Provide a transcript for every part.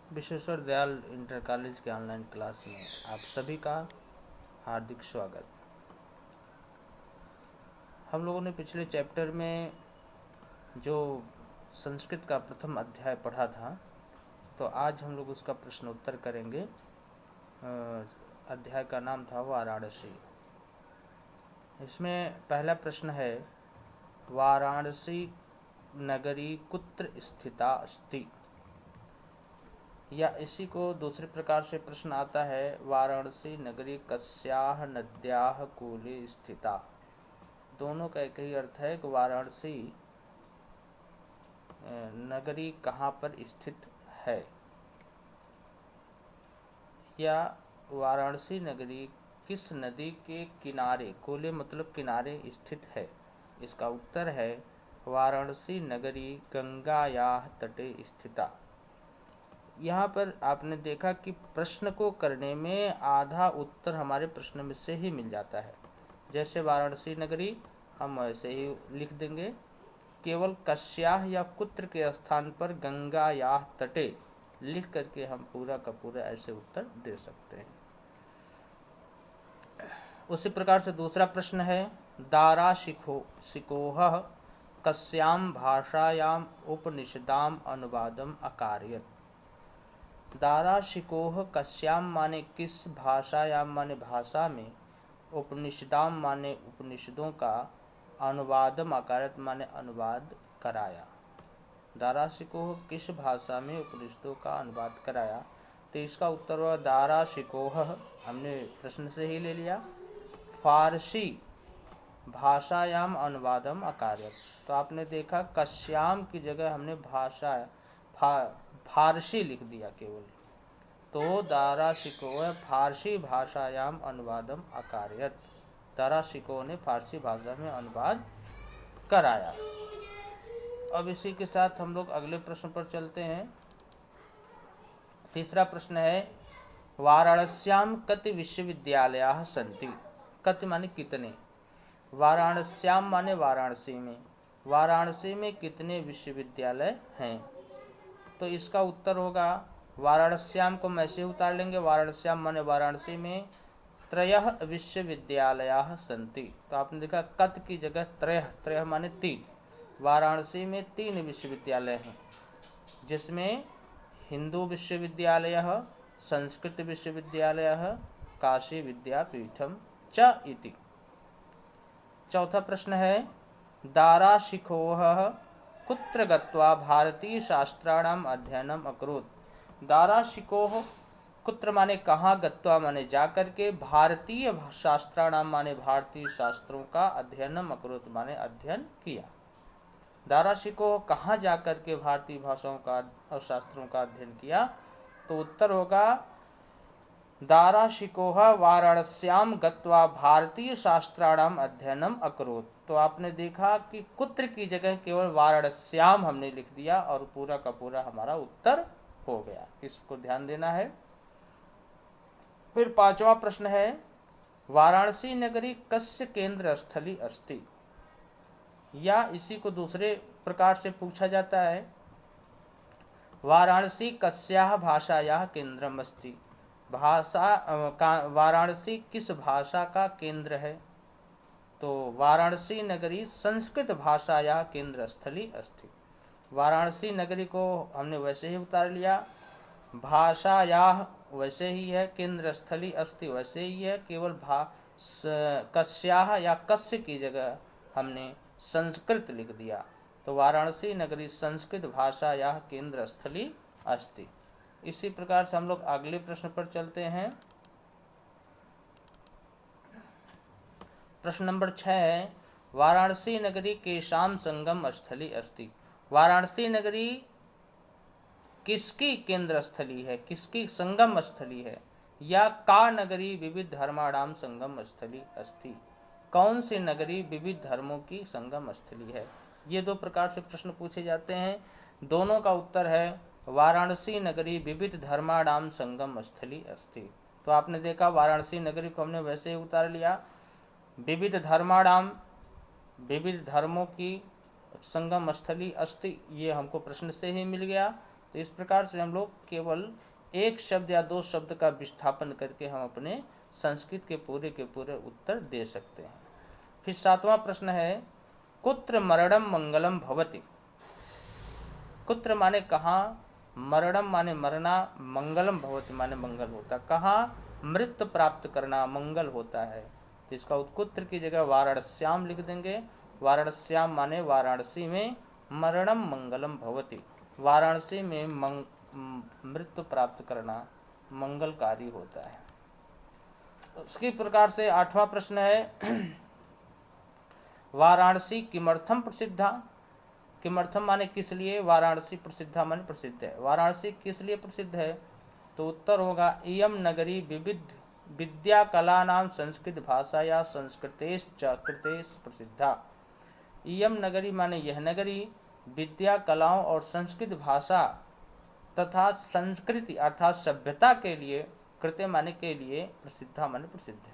Vishweshwar Dayal inter college के online class में आप सभी का हार्दिक स्वागत। हम लोगों ने पिछले चैप्टर में जो संस्कृत का प्रथम अध्याय पढ़ा था, तो आज हम लोग उसका प्रश्न उत्तर करेंगे। अध्याय का नाम था वाराणसी। इसमें पहला प्रश्न है, वाराणसी नगरी कुत्र स्थिता अस्ति, या इसी को दूसरे प्रकार से प्रश्न आता है, वाराणसी नगरी कस्याह नद्याह कूले स्थिता। दोनों का एक ही अर्थ है कि वाराणसी नगरी कहाँ पर स्थित है, या वाराणसी नगरी किस नदी के किनारे, कूले मतलब किनारे, स्थित है। इसका उत्तर है, वाराणसी नगरी गंगायाः तटे स्थिता। यहाँ पर आपने देखा कि प्रश्न को करने में आधा उत्तर हमारे प्रश्न में से ही मिल जाता है। जैसे वाराणसी नगरी हम ऐसे ही लिख देंगे, केवल कस्याह या कुत्र के स्थान पर गंगा या तटे लिख करके हम पूरा का पूरा ऐसे उत्तर दे सकते हैं। उसी प्रकार से दूसरा प्रश्न है, दारा शिकोह कस्याम भाषायाम उपनिषदाम अनुवादम अकार्यत। दारा शिकोह कस्याम माने किस, भाषायाम माने भाषा में, उपनिषदाम माने उपनिषदों का, अनुवादम अकारत माने अनुवाद कराया। दारा शिकोह किस भाषा में उपनिषदों का अनुवाद कराया, तो इसका उत्तर हुआ दारा शिकोह, हमने प्रश्न से ही ले लिया। फारसी भाषायाम अनुवादम अकारत, तो आपने देखा कश्याम की जगह हमने फारसी लिख दिया केवल, तो दारा शिकोह फारसी भाषायाम अनुवादम अकारयत, दारा शिकोह ने फारसी भाषा में अनुवाद कराया। अब इसी के साथ हम लोग अगले प्रश्न पर चलते हैं। तीसरा प्रश्न है, वाराणस्याम कति विश्वविद्यालयाः सन्ति। कति माने कितने, वाराणस्याम माने वाराणसी में, वाराणसी में कितने विश्वविद्यालय हैं। तो इसका उत्तर होगा, वाराणस्याम को हम ऐसे उतार लेंगे, वाराणस्याम माने वाराणसी में, त्रयः विश्वविद्यालयाः सन्ति। तो आपने देखा कत की जगह त्रयः, त्रयः माने तीन, वाराणसी में 3 विश्वविद्यालय हैं, जिसमें हिंदू विश्वविद्यालयः, संस्कृत विश्वविद्यालयः, काशी विद्यापीठम च इति। चौथा प्रश्न है, दारा शिकोह कुत्र गत्वा भारतीय शास्त्राणाम अध्ययनम अकरोत्। दारा शिकोह कुत्र माने कहाँ, गत्वा माने जाकर के, भारतीय शास्त्राणाम माने भारतीय शास्त्रों का, अध्ययनम अकरोत् माने अध्ययन किया। दारा शिकोह कहाँ जाकर के भारतीय भाषाओं का और शास्त्रों का अध्ययन किया, तो उत्तर होगा दारा शिकोह वाराणस्याम गत्वा भारतीय शास्त्राणाम अध्ययनम अकरोत्। तो आपने देखा कि कुत्र की जगह केवल वाराणस्याम हमने लिख दिया और पूरा का पूरा हमारा उत्तर हो गया। इसको ध्यान देना है। फिर पांचवा प्रश्न है, वाराणसी नगरी कस्य केंद्र स्थली अस्ति, या इसी को दूसरे प्रकार से पूछा जाता है, वाराणसी कस्याः भाषायाः केंद्रम अस्ति। वाराणसी किस भाषा का केंद्र है, तो वाराणसी नगरी संस्कृत भाषायाः केंद्र स्थली अस्ति। वाराणसी नगरी को हमने वैसे ही उतार लिया, भाषायाः वैसे ही है, केंद्र स्थली अस्ति वैसे ही है, केवल कस्याः या कस्य की जगह हमने संस्कृत लिख दिया। तो वाराणसी नगरी संस्कृत भाषायाः केंद्र स्थली अस्ति। इसी प्रकार से हम लोग अगले प्रश्न पर चलते हैं। प्रश्न नंबर 6 है, वाराणसी नगरी केशाम संगम स्थली अस्ति। वाराणसी नगरी किसकी केंद्र स्थली है, किसकी संगम स्थली है, या का नगरी विविध धर्माणाम संगम स्थली अस्ति। कौन सी नगरी विविध धर्मों की संगम स्थली है। ये 2 प्रकार से प्रश्न पूछे जाते हैं। दोनों का उत्तर है, वाराणसी नगरी विविध धर्माणाम संगम स्थली अस्ति। तो आपने देखा वाराणसी नगरी को हमने वैसे ही उतार लिया, विविध धर्माणाम, विविध धर्मों की संगम स्थली अस्ति, ये हमको प्रश्न से ही मिल गया। तो इस प्रकार से हम लोग केवल एक शब्द या दो शब्द का विस्थापन करके हम अपने संस्कृत के पूरे उत्तर दे सकते हैं। फिर 7वां प्रश्न है, कुत्र मरणम मंगलम भवति। कुत्र माने कहाँ, मरणम माने मरना, मंगलम भवति माने मंगल होता, कहाँ मृत्यु प्राप्त करना मंगल होता है। तो इसका उत्कुत्र की जगह वाराणस्याम लिख देंगे। वाराणस्याम माने वाराणसी में, मरणम मंगलम भवति वाराणसी में मृत्यु प्राप्त करना मंगलकारी होता है। उसकी प्रकार से 8वां प्रश्न है, वाराणसी किमर्थम प्रसिद्धा। किमर्थम माने किस लिए, वाराणसी प्रसिद्धा माने प्रसिद्ध है। वाराणसी किस लिए प्रसिद्ध है, तो उत्तर होगा इयम नगरी विविध विद्या कला नाम संस्कृत भाषा या संस्कृतेश कृतेश प्रसिद्धा। इयम नगरी माने यह नगरी, विद्या कलाओं और संस्कृत भाषा तथा संस्कृति अर्थात सभ्यता के लिए, कृत्य माने के लिए, प्रसिद्धा माने प्रसिद्ध है।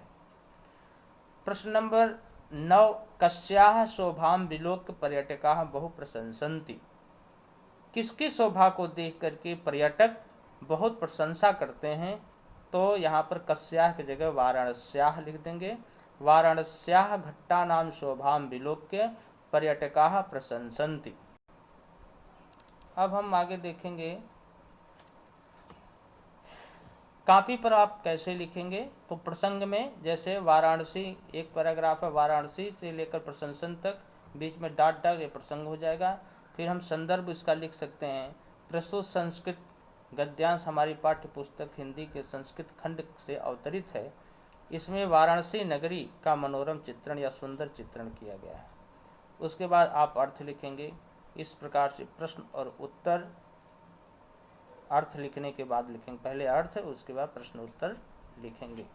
प्रश्न नंबर 9, कस्याः शोभां विलोक्य पर्यटकाः बहु प्रशंसन्ति। किसकी शोभा को देख करके पर्यटक बहुत प्रशंसा करते हैं। तो यहाँ पर कस्याः की जगह वाराणस्याः लिख देंगे। वाराणस्याः घट्टानां शोभां विलोक्य पर्यटकाः प्रशंसन्ति। अब हम आगे देखेंगे कॉपी पर आप कैसे लिखेंगे। तो प्रसंग में जैसे वाराणसी एक पैराग्राफ है, वाराणसी से लेकर प्रशंसन तक, बीच में डॉट डॉट ये प्रसंग हो जाएगा। फिर हम संदर्भ इसका लिख सकते हैं, प्रस्तुत संस्कृत गद्यांश हमारी पाठ्य पुस्तक हिंदी के संस्कृत खंड से अवतरित है। इसमें वाराणसी नगरी का मनोरम चित्रण या सुंदर चित्रण किया गया है। उसके बाद आप अर्थ लिखेंगे। इस प्रकार से प्रश्न और उत्तर, अर्थ लिखने के बाद लिखेंगे, पहले अर्थ उसके बाद प्रश्न उत्तर लिखेंगे।